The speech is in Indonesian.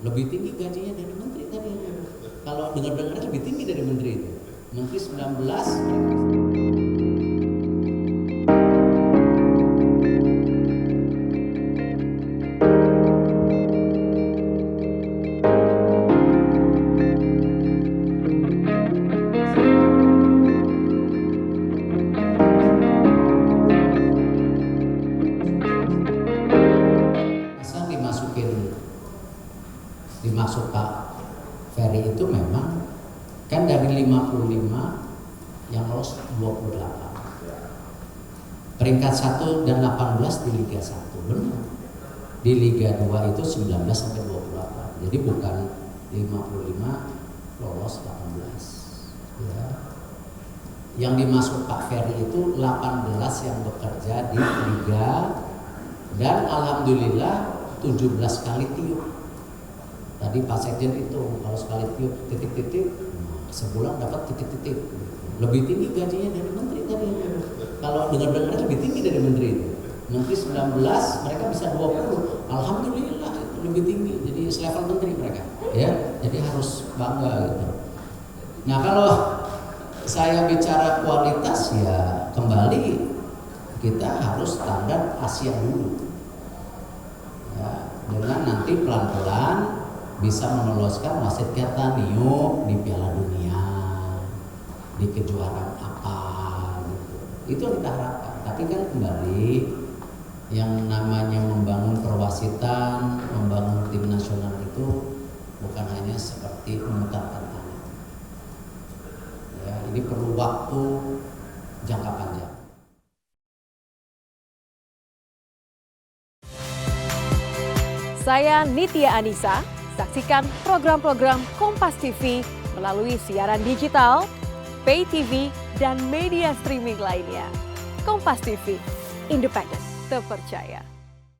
lebih tinggi gajinya dari menteri tadi. Kalau dengar-dengar lebih tinggi dari menteri itu. Menteri 19. Dimaksud Pak Ferry itu memang kan dari 55 yang lolos 28. Peringkat 1 dan 18 di Liga 1, benar. Di Liga 2 itu 19 sampai 28. Jadi bukan 55 lolos 18. Ya. Yang dimaksud Pak Ferry itu 18 yang bekerja di Liga, dan alhamdulillah 17 kali tiup. Tadi Pak Sekjen itu kalau sekali tiup titik-titik, sebulan dapat titik-titik. Lebih tinggi gajinya dari menteri tadi. Kalau dengar-dengar lebih tinggi dari menteri itu. Menteri 19, mereka bisa 20. Alhamdulillah itu lebih tinggi. Jadi selevel menteri mereka. Ya, jadi harus bangga gitu. Nah, kalau saya bicara kualitas, ya kembali kita harus standar Asia dulu. Ya, dengan nanti pelan-pelan bisa meloloskan wasit Catania di Piala Dunia, di kejuaraan apa gitu. Itu yang kita harapkan. Tapi kan kembali yang namanya membangun perwasitan, membangun tim nasional itu bukan hanya seperti memutarkan tangan. Ya, ini perlu waktu jangka panjang. Saya Nitya Anissa. Saksikan program-program Kompas TV melalui siaran digital, pay TV, dan media streaming lainnya. Kompas TV, independen, terpercaya.